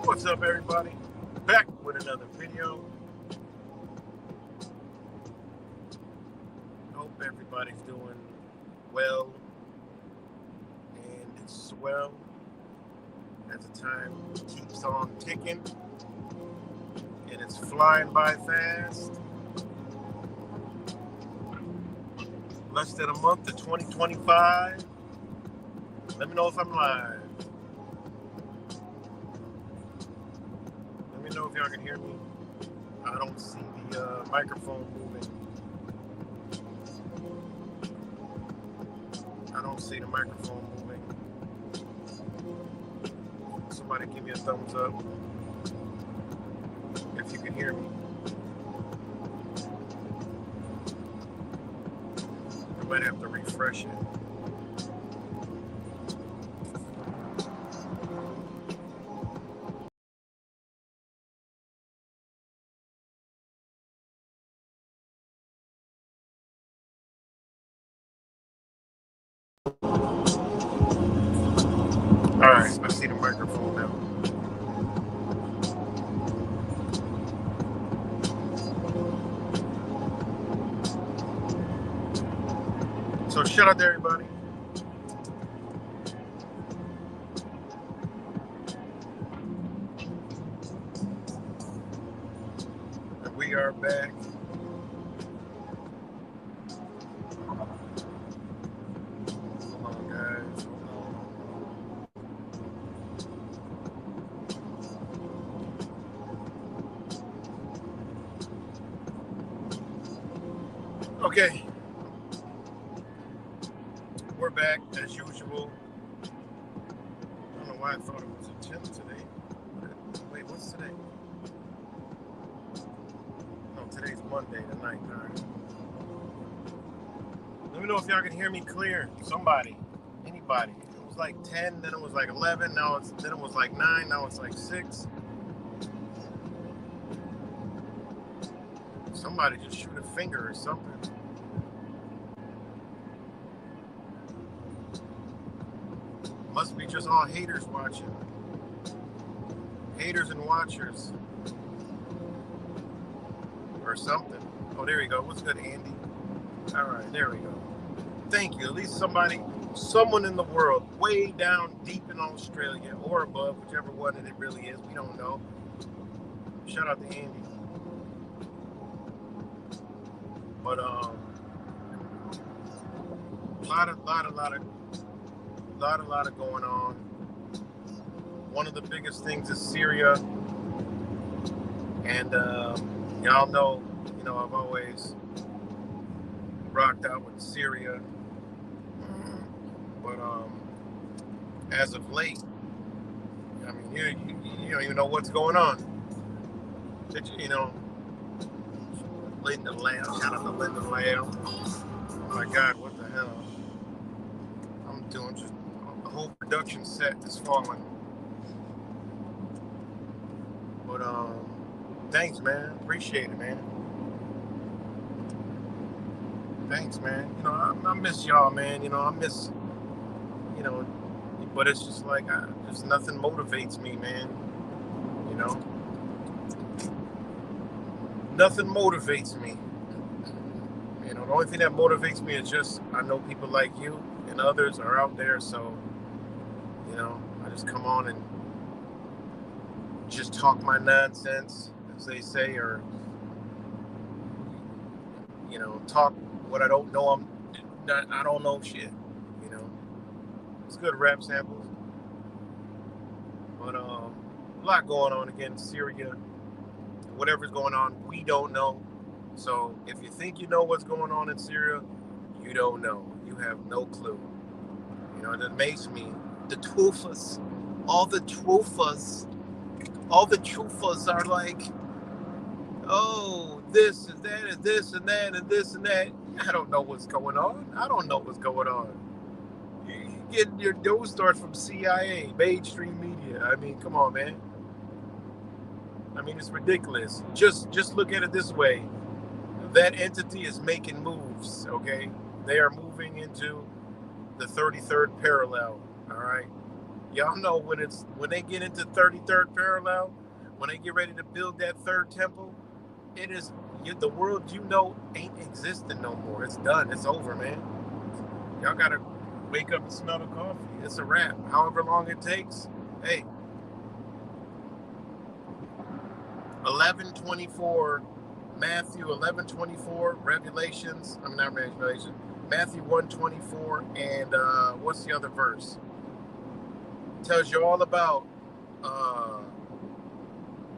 What's up, everybody? Back with another video. Hope everybody's doing well and swell as the time keeps on ticking and it's flying by fast. Less than a month to 2025. Let me know if I'm live. Let me know if y'all can hear me. I don't see the microphone moving. I don't see the microphone moving. Somebody give me a thumbs up if you can hear me. I might have to refresh it. Alright, I see the microphone now. So shout out to everybody. And we are back. Hold on, guys. Okay. We're back as usual. I don't know why I thought it was a 10 today. Wait, what's today? No, today's Monday tonight. All right. Let me know if y'all can hear me clear. Somebody, anybody. It was like 10, then it was like 11, then it was like 9, now it's like 6. Somebody just shoot a finger or something. Must be just all haters watching. Haters and watchers. Or something. Oh, there we go. What's good, Andy? All right, there we go. Thank you. At least someone in the world, way down deep in Australia or above, whichever one it really is. We don't know. Shout out to Andy. But lot of going on. One of the biggest things is Syria, and y'all know, I've always rocked out with Syria, but as of late, I mean, you don't even know what's going on. Linda Lamb, shout out to Linda Lamb. Oh my God, what the hell? I'm doing just the whole production set is falling. But thanks, man. Appreciate it, man. Thanks, man. I miss y'all, man. I miss, but it's just like just nothing motivates me, man. Nothing motivates me. The only thing that motivates me is just I know people like you and others are out there, so I just come on and just talk my nonsense, as they say, or talk what I don't know. I don't know shit. It's good rap samples, but a lot going on again in Syria. Whatever's going on, we don't know. So if you think you know what's going on in Syria, you don't know. You have no clue. It amazes me. The Troofas, all the Troofas are like, oh, this and that and this and that and this and that. I don't know what's going on. You get your news starts from CIA, mainstream media. I mean, come on, man. I mean, it's ridiculous. Just look at it this way. That entity is making moves, okay? They are moving into the 33rd parallel, all right? Y'all know when they get into 33rd parallel, when they get ready to build that third temple, it is the world ain't existing no more. It's done. It's over, man. Y'all gotta wake up and smell the coffee. It's a wrap. However long it takes. Hey, 11:24, Matthew 11:24, Revelations. I'm not Revelation. Matthew 1:24, and what's the other verse? Tells you all about.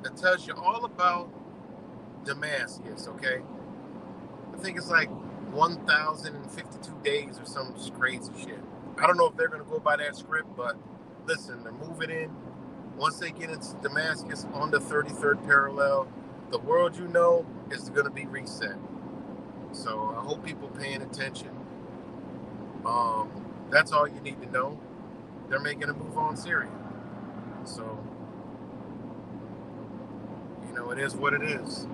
It tells you all about Damascus. Okay, I think it's like 1,052 days or some crazy shit. I don't know if they're gonna go by that script, but listen, they're moving in. Once they get into Damascus on the 33rd parallel, the world is going to be reset. So I hope people paying attention. That's all you need to know. They're making a move on Syria. So, it is what it is.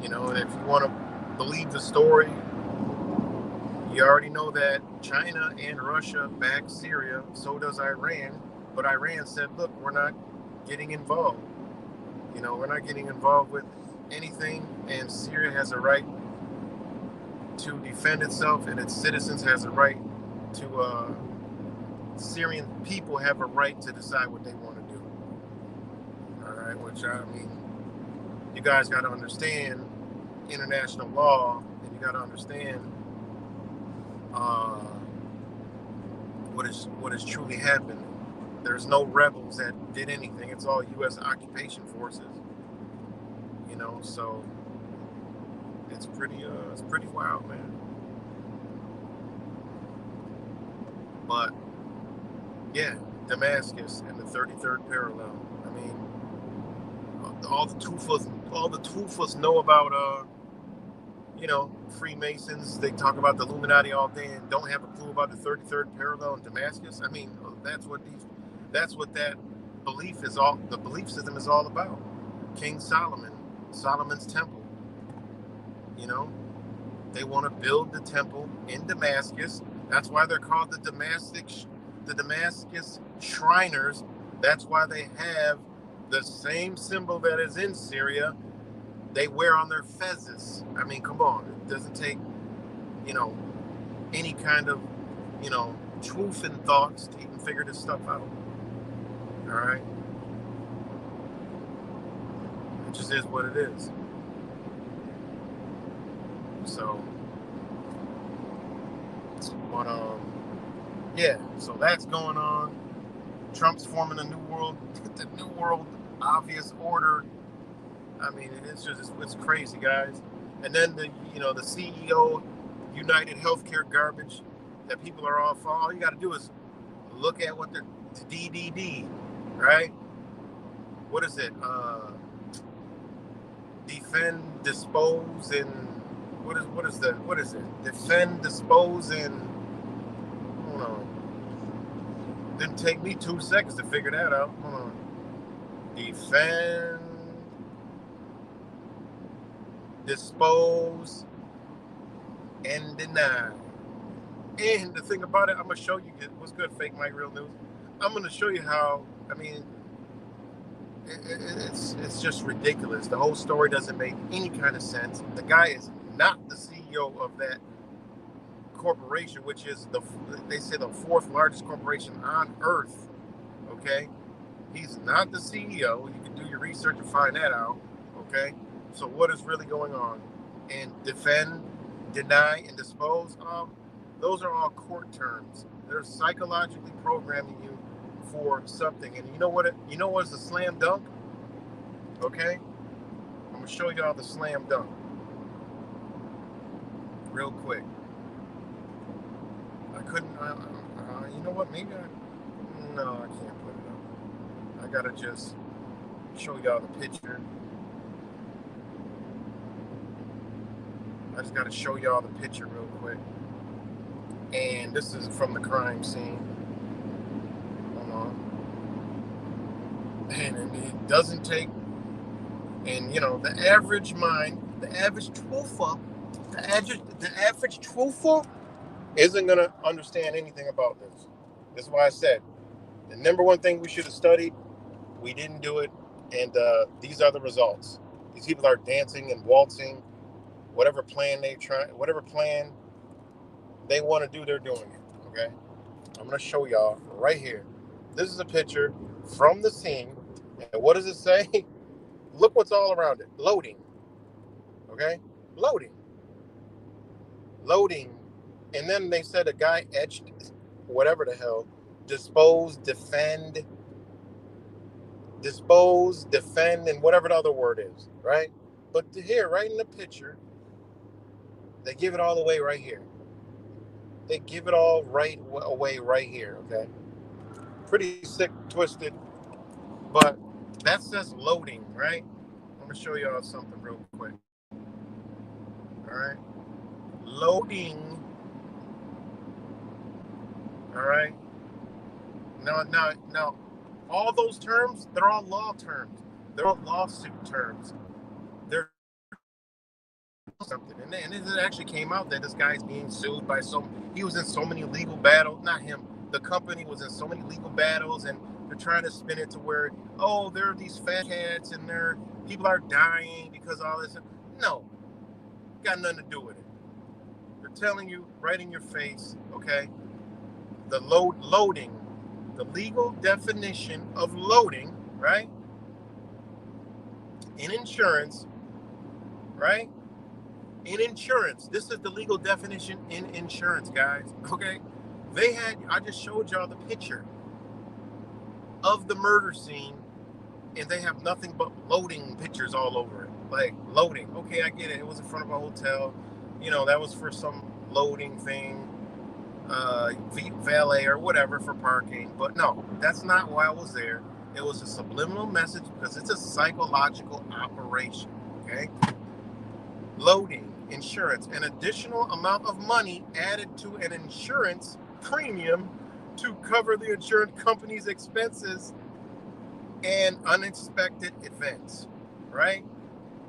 And if you want to believe the story, you already know that China and Russia back Syria. So does Iran. But Iran said, look, we're not getting involved. We're not getting involved with anything, and Syria has a right to defend itself, and its citizens has a right to, Syrian people have a right to decide what they want to do. All right, which, I mean, you guys got to understand international law, and you got to understand what has truly happened. There's no rebels that did anything. It's all U.S. occupation forces. So it's pretty wild, man. But yeah, Damascus and the 33rd parallel. I mean, all the Toofers know about Freemasons. They talk about the Illuminati all day and don't have a clue about the 33rd parallel in Damascus. I mean, that's what that the belief system is all about. King Solomon, Solomon's temple. You know, they want to build the temple in Damascus. That's why they're called the Damascus Shriners. That's why they have the same symbol that is in Syria. They wear on their fezzes. I mean, come on. It doesn't take, any kind of, Troofin thoughts to even figure this stuff out. All right? It just is what it is. So, but, yeah, so that's going on. Trump's forming the the new world obvious order. I mean, it's crazy, guys. And then the CEO, United Healthcare garbage that people are all for. All you got to do is look at what the DDD, right? What is it? Defend, dispose, and what is it? Defend, dispose, and hold on. Didn't take me 2 seconds to figure that out. Hold on. Defend, dispose, and deny. And the thing about it, I'm gonna show you what's good, Fake Mike Real News. I'm gonna show you how. I mean, it's just ridiculous. The whole story doesn't make any kind of sense. The guy is not the CEO of that corporation, which is they say the 4th largest corporation on earth. Okay, he's not the CEO. You can do your research and find that out. Okay, so what is really going on? And defend, deny, and dispose of, those are all court terms. They're psychologically programming you for something. And you know what's a slam dunk? Okay, I'm gonna show y'all the slam dunk real quick. I couldn't. You know what? Maybe no, I can't put it up. I gotta just show y'all the picture. I just gotta show y'all the picture real quick. And this is from the crime scene. Hold on. And it doesn't take. And the average mind, the average truther isn't gonna understand anything about this. That's why I said the number one thing we should have studied, we didn't do it, and these are the results. These people are dancing and waltzing. Whatever plan they want to do, they're doing it. Okay, I'm gonna show y'all right here. This is a picture from the scene, and what does it say? Look what's all around it. Loading. Okay, loading. And then they said a guy etched whatever the hell, dispose, defend, and whatever the other word is, right? But here, right in the picture, they give it all away right here. They give it all away right here, okay? Pretty sick, twisted, but that says loading, right? I'm going to show y'all something real quick. All right? Loading. All right? Now, all those terms, they're all law terms. They're all lawsuit terms. They're something. And it actually came out that this guy's being sued by he was in so many legal battles. Not him. The company was in so many legal battles, and they're trying to spin it to where, there are these fat cats and people are dying because of all this. No. Got nothing to do with it. They're telling you right in your face, okay? The loading, the legal definition of loading, right? In insurance, right? In insurance, this is the legal definition in insurance, guys. Okay, I just showed y'all the picture of the murder scene, and they have nothing but loading pictures all over it. Like, loading. Okay, I get it. It was in front of a hotel. That was for some loading thing, valet or whatever for parking. But no, that's not why I was there. It was a subliminal message because it's a psychological operation. Okay. Loading insurance, an additional amount of money added to an insurance premium to cover the insurance company's expenses and unexpected events, right?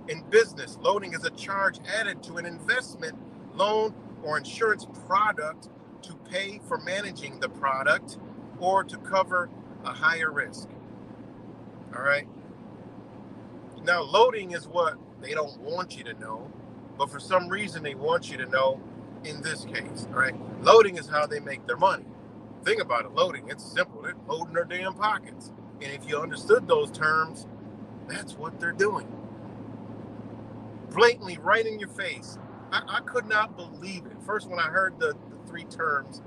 In business, loading is a charge added to an investment, loan, or insurance product to pay for managing the product or to cover a higher risk. All right. Now, loading is what they don't want you to know, but for some reason they want you to know in this case, right? Loading is how they make their money. Think about it, loading, it's simple. They're loading their damn pockets. And if you understood those terms, that's what they're doing. Blatantly right in your face. I could not believe it. First, when I heard the three terms,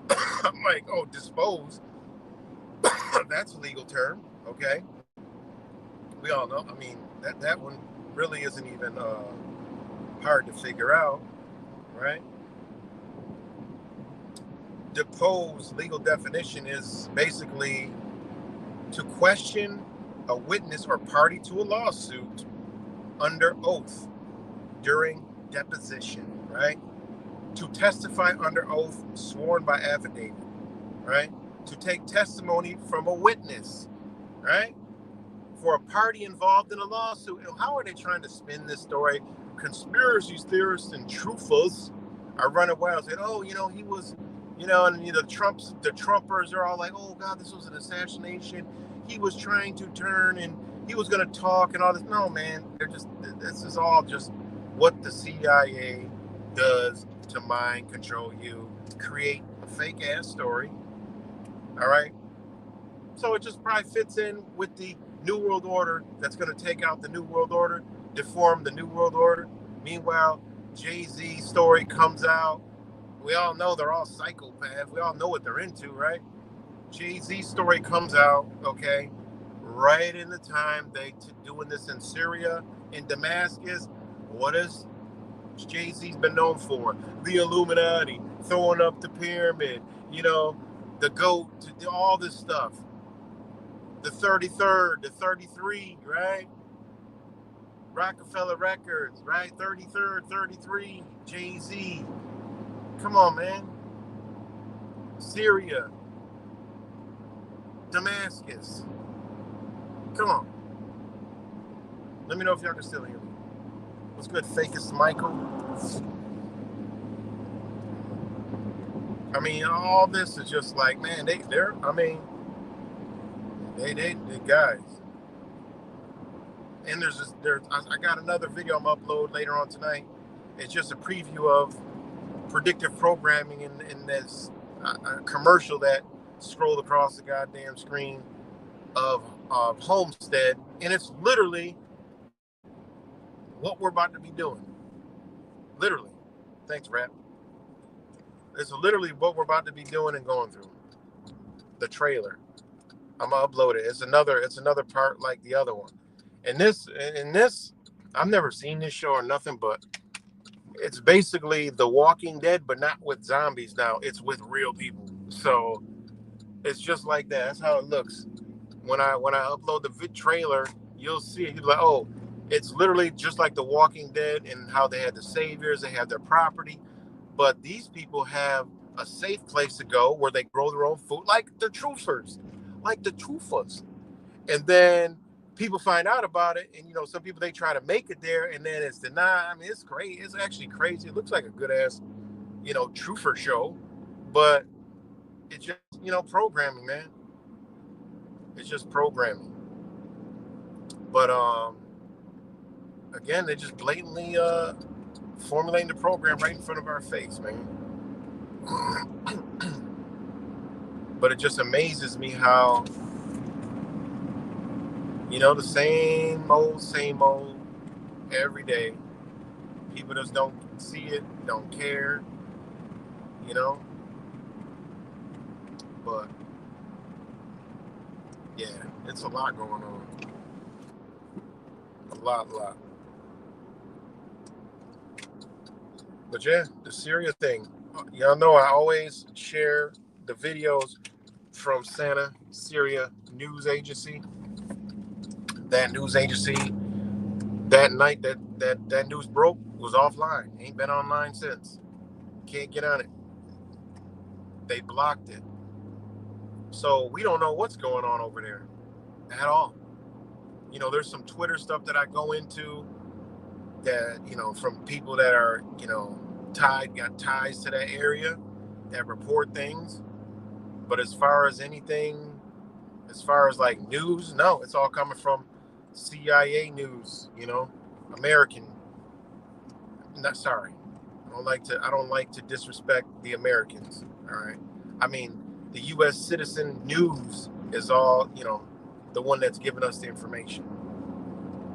I'm like, oh, dispose. That's a legal term, okay? We all know. I mean, that one really isn't even hard to figure out, right? Depose, legal definition, is basically to question a witness or party to a lawsuit under oath during deposition, right? To testify under oath sworn by affidavit, right? To take testimony from a witness, right? For a party involved in a lawsuit. And how are they trying to spin this story? Conspiracy theorists and truthers are running wild saying, oh, he was, and the Trumpers are all like, oh God, this was an assassination. He was trying to turn and he was going to talk and all this. No, man, this is all just what the CIA does to mind control you, create a fake ass story. All right. So it just probably fits in with the New World Order that's going to take out the New World Order, deform the New World Order. Meanwhile, Jay-Z story comes out. We all know they're all psychopaths. We all know what they're into, right? Jay-Z story comes out, okay, right in the time they doing this in Syria, in Damascus. What is Jay-Z's been known for? The Illuminati, throwing up the pyramid, the GOAT, all this stuff. The 33rd, the 33, right? Rockefeller Records, right? 33rd, 33, Jay-Z. Come on, man. Syria, Damascus. Come on. Let me know if y'all can still hear me. What's good, Fakest Michael? I mean, all this is just like, man, they guys. And I got another video I'm gonna upload later on tonight. It's just a preview of predictive programming in this commercial that scrolled across the goddamn screen of Homestead, and it's literally what we're about to be doing. Literally. Thanks, Rap. It's literally what we're about to be doing and going through. The trailer. I'm gonna upload it. It's another part like the other one. And this, I've never seen this show or nothing, but it's basically The Walking Dead, but not with zombies now. It's with real people. So it's just like that. That's how it looks. When I upload the trailer, you'll see it. You'll be like, oh, it's literally just like The Walking Dead and how they had the saviors, they have their property. But these people have a safe place to go where they grow their own food, like the Troofers. And then people find out about it, and some people, they try to make it there, and then it's denied. I mean, it's crazy. It's actually crazy. It looks like a good ass, trooper show, but it's just programming, man. It's just programming. But again, they just blatantly formulating the program right in front of our face, man. But it just amazes me how the same old every day. People just don't see it, don't care, But yeah, it's a lot going on. A lot. But yeah, the Syria thing. Y'all know I always share the videos from Santa, Syria, news agency. That news agency, that night that news broke, was offline. Ain't been online since. Can't get on it. They blocked it. So we don't know what's going on over there at all. There's some Twitter stuff that I go into that, from people that are, got ties to that area that report things. But as far as anything, as far as like news, no, it's all coming from CIA news, American. Not sorry. I don't like to disrespect the Americans. All right. I mean, the US citizen news is all, the one that's giving us the information.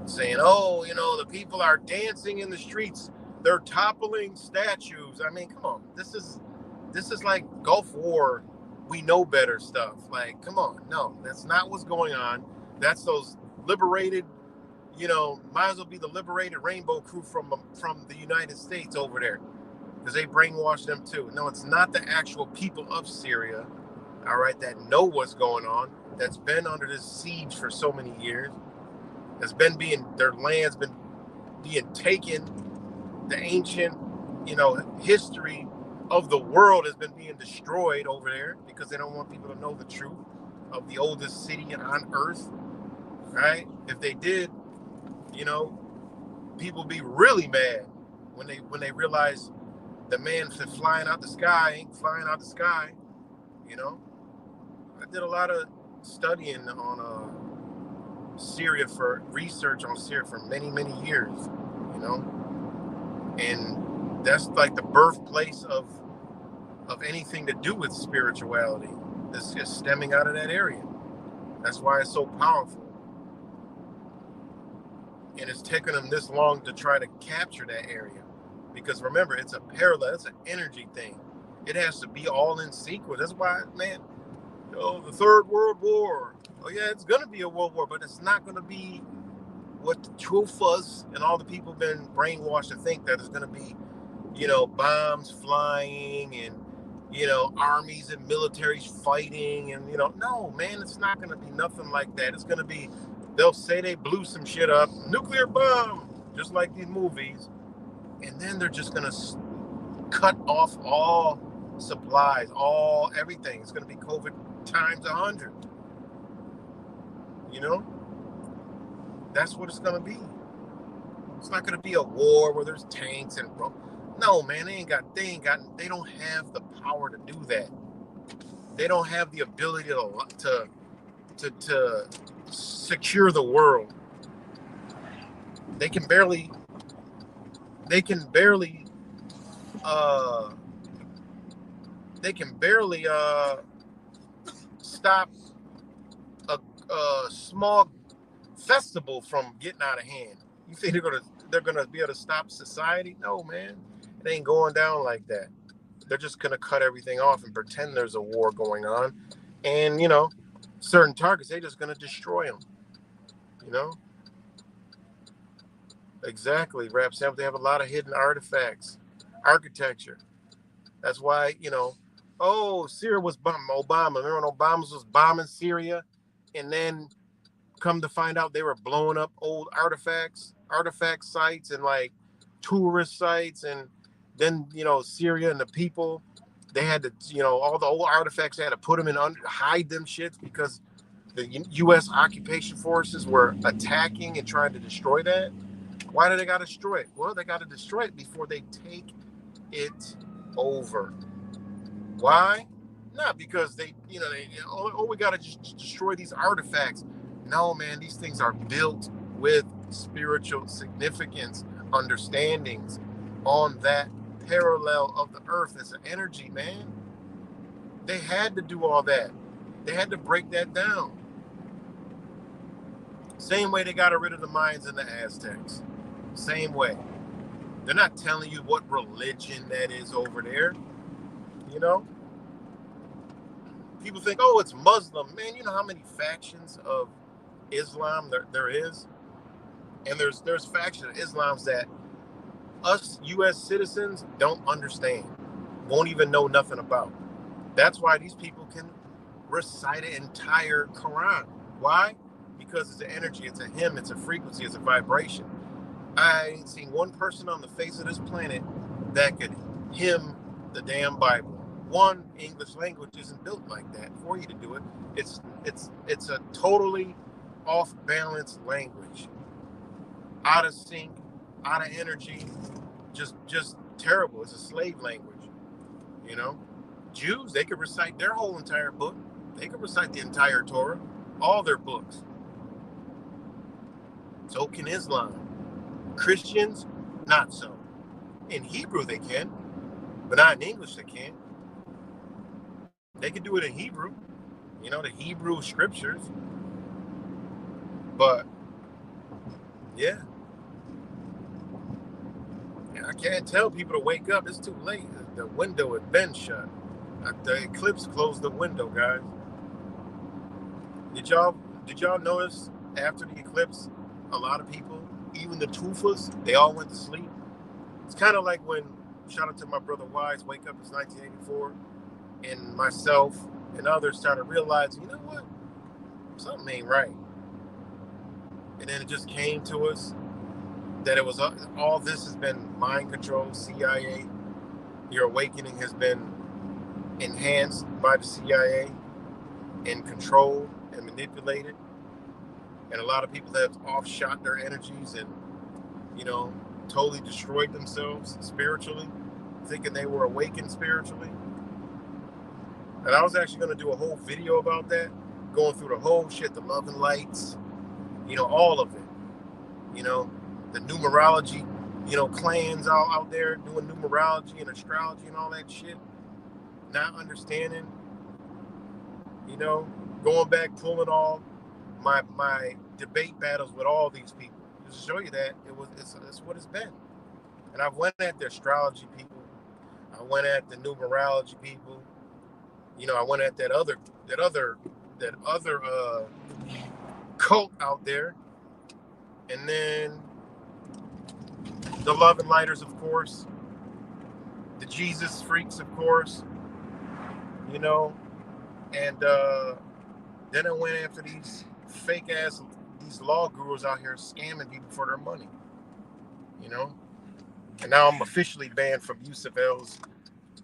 Saying, oh, the people are dancing in the streets. They're toppling statues. I mean, come on. This is like Gulf War. We know better stuff. Like, come on. No, that's not what's going on. That's those liberated, might as well be the liberated rainbow crew from the United States over there, because they brainwashed them too. No, it's not the actual people of Syria, all right, that know what's going on, that's been under this siege for so many years, their land's been being taken, the ancient, history of the world has been being destroyed over there because they don't want people to know the truth of the oldest city on earth, right? If they did, people be really mad when they realize the man flying out the sky ain't flying out the sky. I did a lot of studying on Syria, for research on Syria for many, many years, and that's like the birthplace of anything to do with spirituality. This is stemming out of that area. That's why it's so powerful. And it's taken them this long to try to capture that area. Because remember, it's a parallel, it's an energy thing. It has to be all in sequence. That's why, man, the Third World War. Oh yeah, it's gonna be a world war, but it's not gonna be what the Troofus and all the people have been brainwashed to think that it's gonna be, bombs flying and, armies and militaries fighting and, no, man, it's not gonna be nothing like that. It's gonna be, they'll say they blew some shit up, nuclear bomb, just like these movies. And then they're just going to cut off all supplies, everything. It's going to be COVID times 100. That's what it's going to be. It's not going to be a war where there's tanks and no, man, they don't have the power to do that. They don't have the ability to secure the world. They can barely stop a small festival from getting out of hand. You think they're gonna be able to stop society? No, man, it ain't going down like that. They're just gonna cut everything off and pretend there's a war going on, and certain targets they're just gonna destroy them. Exactly, Rap Sam. They have a lot of hidden artifacts, architecture. That's why, Syria was bombed. Obama, remember when Obama was bombing Syria, and then come to find out they were blowing up old artifact sites and like tourist sites, and then Syria and the people, they had to, all the old artifacts, they had to put them hide them shits because the U.S. occupation forces were attacking and trying to destroy that. Why do they got to destroy it? Well, they got to destroy it before they take it over. Why? Not because we got to just destroy these artifacts. No, man, these things are built with spiritual significance, understandings on that parallel of the earth as an energy, man. They had to do all that. They had to break that down. Same way they got rid of the Mayans and the Aztecs. Same way. They're not telling you what religion that is over there. People think, oh, it's Muslim. Man, you know how many factions of Islam there is? And there's factions of Islams that us U.S. citizens don't understand, won't even know nothing about. That's why these people can recite an entire Quran. Why? Because it's an energy, it's a hymn, it's a frequency, it's a vibration. I ain't seen one person on the face of this planet that could hymn the damn Bible. One, English language isn't built like that for you to do it. It's a totally off balance language, out of sync, out of energy, just terrible. It's a slave language, you know. Jews, they could recite their whole entire book. They could recite the entire Torah, all their books. So can Islam. Christians, not so. In Hebrew they can, but not in English they can't. They can do it in Hebrew, you know, the Hebrew scriptures. But yeah, and I can't tell people to wake up. It's too late. The window has been shut. The eclipse closed the window, guys. Did y'all notice after the eclipse, a lot of people, even the Troofas, they all went to sleep? It's kind of like when, shout out to my brother Wise, Wake Up, it's 1984, and myself and others started realizing, you know what? Something ain't right. And then it just came to us that it was all this has been mind control, CIA. Your awakening has been enhanced by the CIA and controlled and manipulated. And a lot of people have offshot their energies and, you know, totally destroyed themselves spiritually, thinking they were awakened spiritually. And I was actually going to do a whole video about that, going through the whole shit, the love and lights, you know, all of it. You know, the numerology, you know, clans all out there doing numerology and astrology and all that shit, not understanding, you know, going back, pulling all my debate battles with all these people. Just to show you that it's what it's been. And I went at the astrology people, I went at the numerology people, you know, I went at that other cult out there, and then the love and lighters, of course, the Jesus freaks, of course, you know, and then I went after these fake ass, these law gurus out here scamming people for their money, you know. And now I'm officially banned from Yusuf L's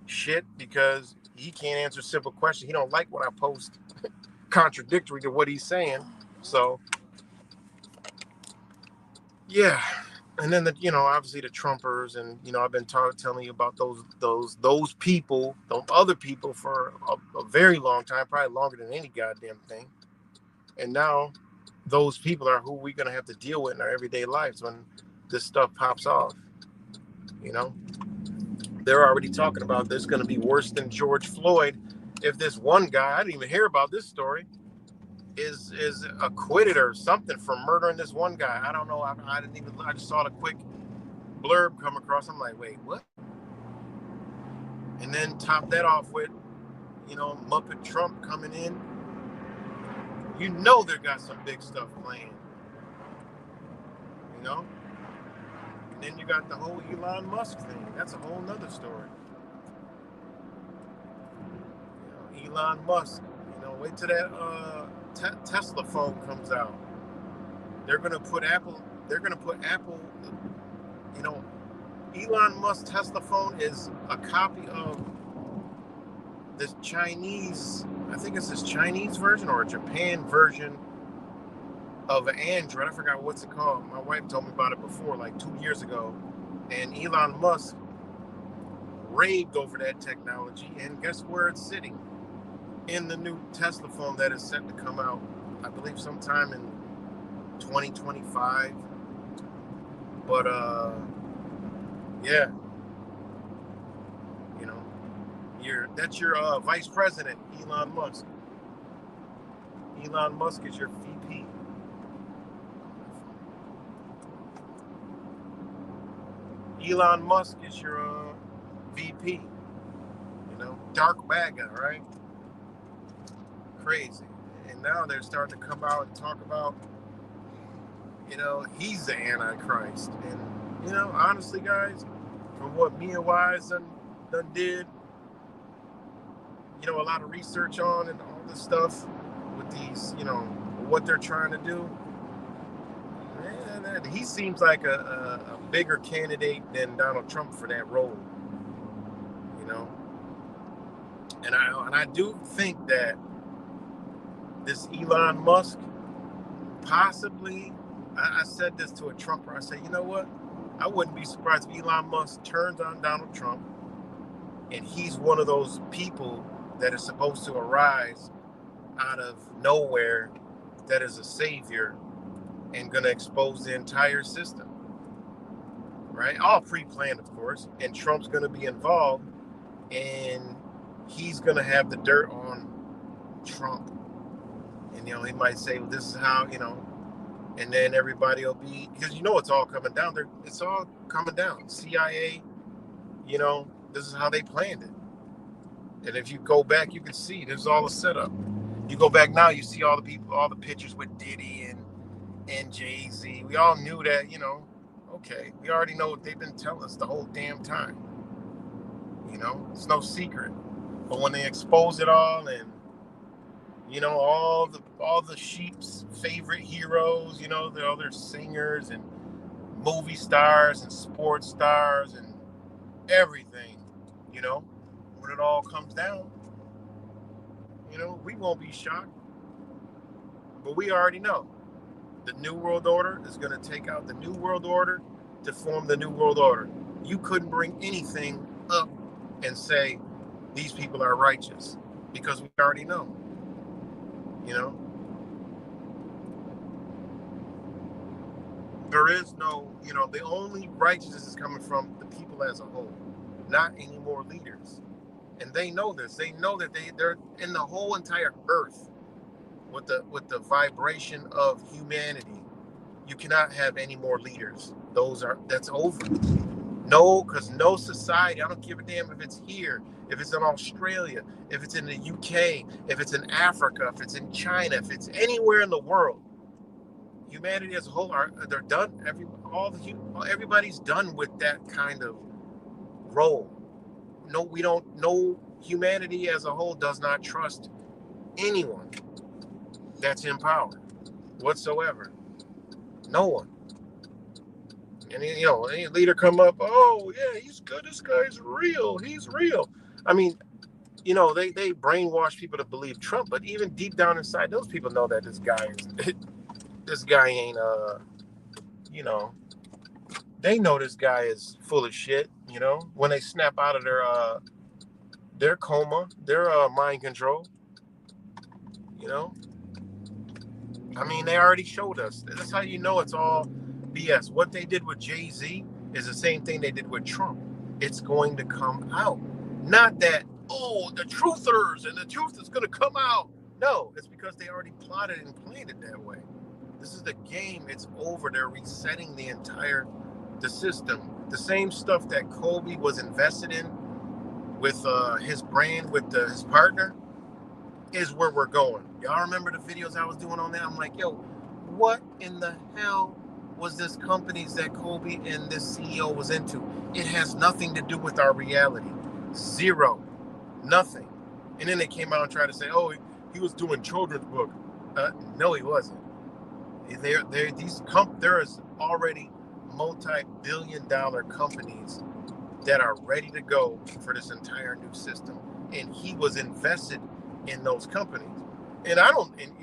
shit because he can't answer simple questions. He don't like what I post contradictory to what he's saying. So yeah. And then you know, obviously the Trumpers, and you know, I've been telling you about those people, those other people for a very long time, probably longer than any goddamn thing. And now those people are who we're gonna have to deal with in our everyday lives when this stuff pops off. You know, they're already talking about this going to be worse than George Floyd if this one guy, I didn't even hear about this story, is acquitted or something for murdering this one guy. I don't know. I just saw the quick blurb come across. I'm like, wait, what? And then top that off with, you know, Muppet Trump coming in. You know they got some big stuff planned. You know? And then you got the whole Elon Musk thing. That's a whole nother story. You know, Elon Musk. You know, wait till that Tesla phone comes out. They're gonna put Apple. You know, Elon Musk Tesla phone is a copy of this Chinese. I think it's this Chinese version or a Japan version of an Android. I forgot what's it called. My wife told me about it before, like 2 years ago. And Elon Musk raved over that technology. And guess where it's sitting? In the new Tesla phone that is set to come out, I believe sometime in 2025. But yeah, you know, that's your vice president, Elon Musk. Elon Musk is your VP. Elon Musk is your VP. You know, dark bad guy, right? Crazy. And now they're starting to come out and talk about, you know, he's the Antichrist. And, you know, honestly, guys, from what me and Wise done did, you know, a lot of research on and all the stuff with these, what they're trying to do, man, he seems like a bigger candidate than Donald Trump for that role, you know. And I do think that this Elon Musk possibly, I said this to a Trumper. I said, you know what? I wouldn't be surprised if Elon Musk turns on Donald Trump and he's one of those people that is supposed to arise out of nowhere that is a savior and going to expose the entire system, right? All pre-planned, of course. And Trump's going to be involved, and he's going to have the dirt on Trump. And, he might say, well, this is how, and then everybody will be, because it's all coming down there. It's all coming down. CIA, this is how they planned it. And if you go back, you can see there's all a setup. You go back now, you see all the people, all the pictures with Diddy and Jay-Z. We all knew that, okay, we already know what they've been telling us the whole damn time. It's no secret. But when they expose it all, and all the sheep's favorite heroes, the other singers and movie stars and sports stars and everything, when it all comes down, we won't be shocked. But we already know the New World Order is going to take out the New World Order to form the New World Order. You couldn't bring anything up and say these people are righteous, because we already know. There is no, the only righteousness is coming from the people as a whole, not any more leaders. And they know this. They know that they're in the whole entire earth with the vibration of humanity. You cannot have any more leaders. That's over. No, because no society, I don't give a damn if it's here, if it's in Australia, if it's in the UK, if it's in Africa, if it's in China, if it's anywhere in the world. Humanity as a whole, they're done. Everybody's done with that kind of role. No, we don't. No, humanity as a whole does not trust anyone that's in power whatsoever. No one. And any leader come up, oh yeah, he's good. This guy's real. He's real. I mean, they brainwash people to believe Trump, but even deep down inside, those people know that this guy ain't. They know this guy is full of shit. When they snap out of their coma, their mind control. I mean, they already showed us. That's how you know it's all BS. What they did with Jay-Z is the same thing they did with Trump. It's going to come out. Not that, the truthers and the truth is going to come out. No, it's because they already plotted and planned it that way. This is the game. It's over. They're resetting the system. The same stuff that Kobe was invested in with his brand, with his partner, is where we're going. Y'all remember the videos I was doing on that? I'm like, yo, what in the hell was this companies that Kobe and this CEO was into? It has nothing to do with our reality. Zero. Nothing. And then they came out and tried to say, he was doing children's book. No, he wasn't. There is already multi-billion-dollar companies that are ready to go for this entire new system. And he was invested in those companies. And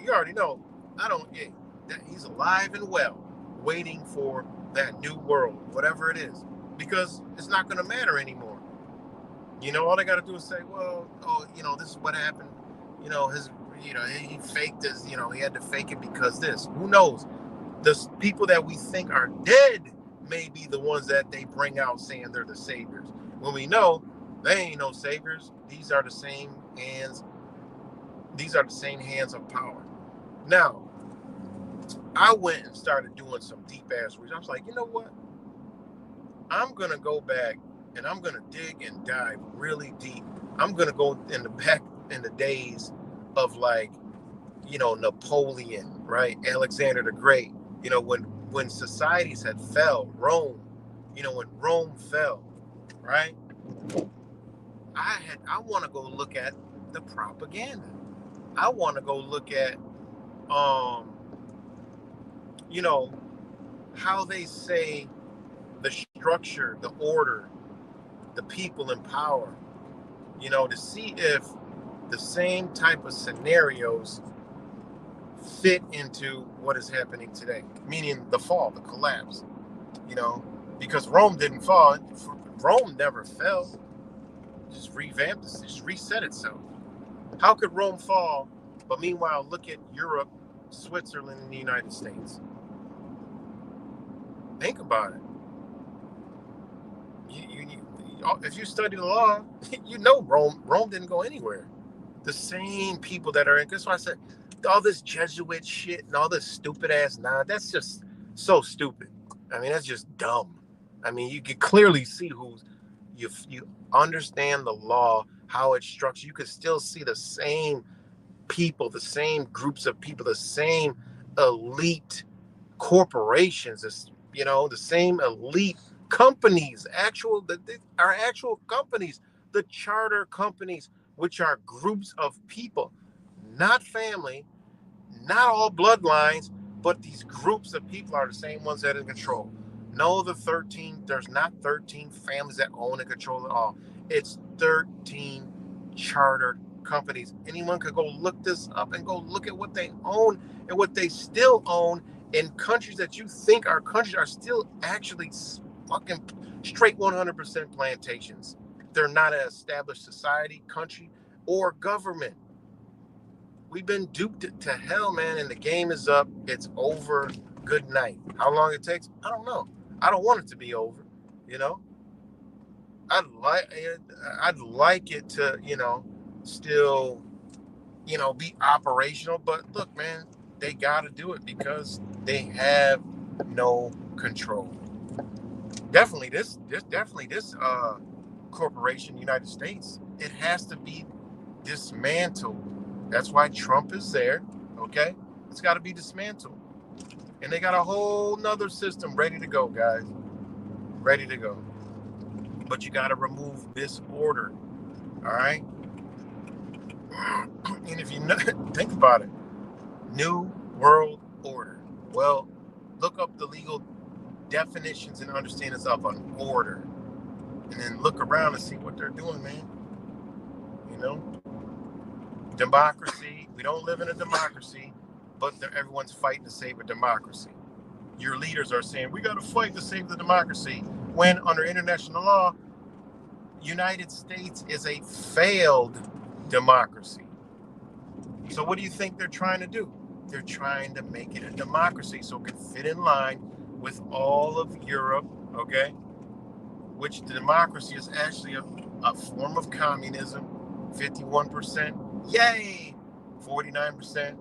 you already know, that he's alive and well, waiting for that new world, whatever it is, because it's not going to matter anymore. All they got to do is say, well, this is what happened. He faked this, he had to fake it because this. Who knows? The people that we think are dead may be the ones that they bring out saying they're the saviors. When we know they ain't no saviors. These are the same hands. These are the same hands of power. Now, I went and started doing some deep ass research. I was like, you know what? I'm going to go back and I'm going to dig and dive really deep. I'm going to go in the days of Napoleon, right? Alexander the Great, when societies had fell, Rome, when Rome fell, right? I want to go look at the propaganda. I want to go look at, um, you know, how they say the structure, the order, the people in power, to see if the same type of scenarios fit into what is happening today, meaning the fall, the collapse, you know, because Rome didn't fall. Rome never fell, just revamped, just reset itself. How could Rome fall? But meanwhile, look at Europe, Switzerland, and the United States. Think about it. If you study the law, you know Rome didn't go anywhere. The same people that are in. That's why I said all this Jesuit shit and all this stupid ass that's just so stupid. I mean, that's just dumb. I mean, you can clearly see who's you understand the law, how it's structured. You could still see the same people, the same groups of people, the same elite corporations, the same elite companies, our actual companies, the charter companies, which are groups of people, not family, not all bloodlines, but these groups of people are the same ones that are in control. No, there's not 13 families that own and control it all. It's 13 chartered companies. Anyone could go look this up and go look at what they own and what they still own in countries that you think are countries are still actually fucking straight 100% plantations. They're not an established society, country, or government. We've been duped to hell, man, and the game is up. It's over. Good night. How long it takes, I don't know. I don't want it to be over. You know, I'd like it to, still, be operational. But look, man, they got to do it because they have no control. Definitely this corporation, United States, it has to be dismantled. That's why Trump is there. Okay, it's got to be dismantled, and they got a whole nother system ready to go, guys. Ready to go. But you got to remove this order. All right. And if you think about it, New World Order. Well, look up the legal definitions and understandings of an order, and then look around and see what they're doing, man. You know, democracy. We don't live in a democracy, but everyone's fighting to save a democracy. Your leaders are saying we got to fight to save the democracy, when under international law, United States is a failed democracy. So what do you think they're trying to do? They're trying to make it a democracy so it can fit in line with all of Europe, okay? Which the democracy is actually a form of communism. 51%, yay! 49%,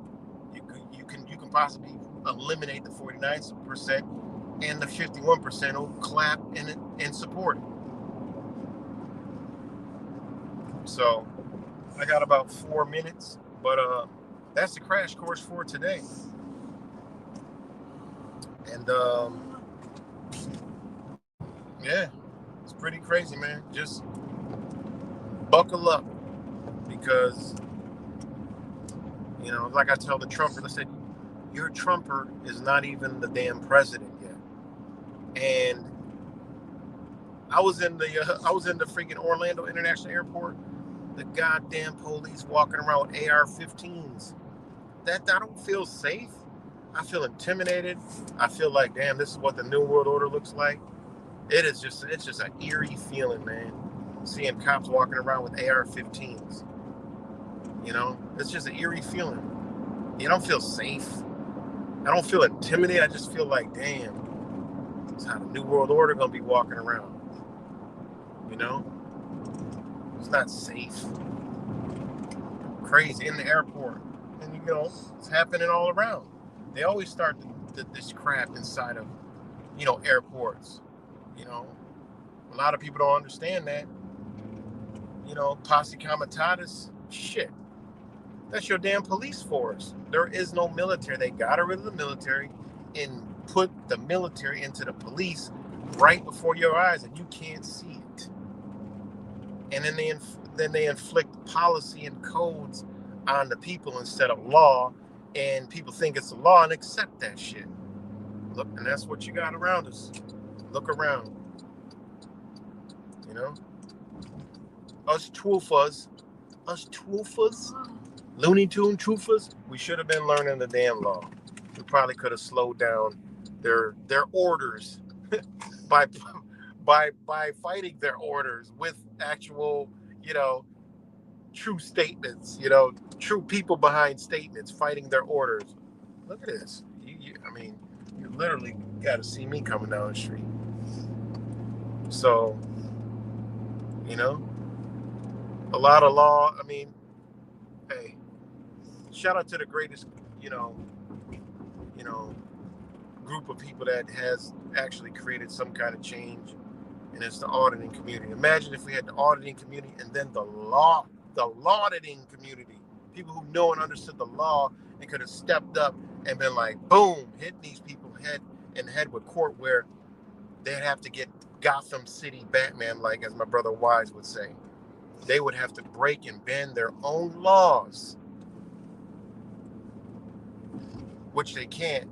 you can possibly eliminate the 49%, and the 51% will clap and support it. So I got about 4 minutes, but that's the crash course for today. And yeah, it's pretty crazy, man. Just buckle up, because like I tell the Trumpers, I said, your Trumper is not even the damn president yet. And I was in the freaking Orlando International Airport. The goddamn police walking around with AR-15s. That I don't feel safe. I feel intimidated. I feel like, damn, this is what the New World Order looks like. It's just an eerie feeling, man. Seeing cops walking around with AR-15s. It's just an eerie feeling. You don't feel safe. I don't feel intimidated. I just feel like, damn, it's how the New World Order gonna be walking around. It's not safe. Crazy in the airport, and it's happening all around. They always start this crap inside of, airports. A lot of people don't understand that. Posse comitatus, shit. That's your damn police force. There is no military. They got rid of the military and put the military into the police right before your eyes, and you can't see it. And then they inflict policy and codes on the people instead of law, and people think it's a law and accept that shit. Look, and that's what you got around us. Look around. You know? Us Troofas, Looney Tune Troofas, we should have been learning the damn law. We probably could have slowed down their orders by fighting their orders with actual, true statements, true people behind statements fighting their orders. Look at this. I mean, you literally got to see me coming down the street. So, a lot of law. I mean, hey, shout out to the greatest, group of people that has actually created some kind of change, and it's the auditing community. Imagine if we had the auditing community and then the lauding community, people who know and understood the law and could have stepped up and been like, boom, hitting these people head with court, where they'd have to get Gotham City Batman, like as my brother Wise would say. They would have to break and bend their own laws, which they can't,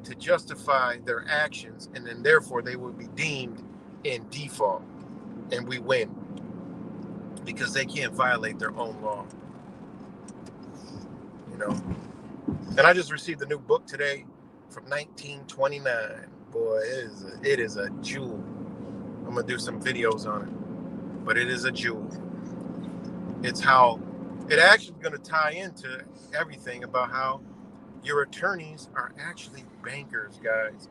to justify their actions, and then therefore they would be deemed in default, and we win because they can't violate their own law. And I just received a new book today from 1929. Boy, it is a jewel. I'm gonna do some videos on it, but it is a jewel. It's how it actually is going to tie into everything about how your attorneys are actually bankers, guys.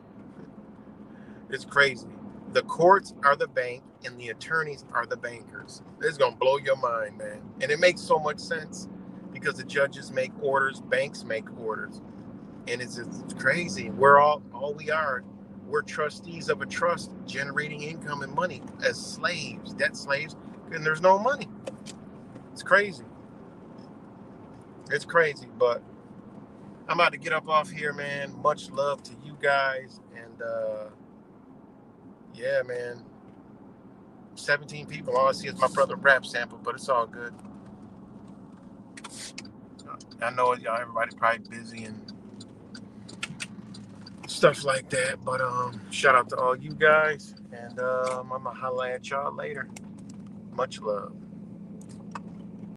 It's crazy. The courts are the bank and the attorneys are the bankers. It's going to blow your mind, man. And it makes so much sense because the judges make orders, banks make orders. And it's crazy. We're all we are. We're trustees of a trust generating income and money as slaves, debt slaves, and there's no money. It's crazy. It's crazy, but I'm about to get up off here, man. Much love to you guys. And yeah, man. 17 people. All I see is my brother rap sample, but it's all good. I know everybody probably busy and stuff like that, but shout out to all you guys, and I'm gonna holla at y'all later. Much love.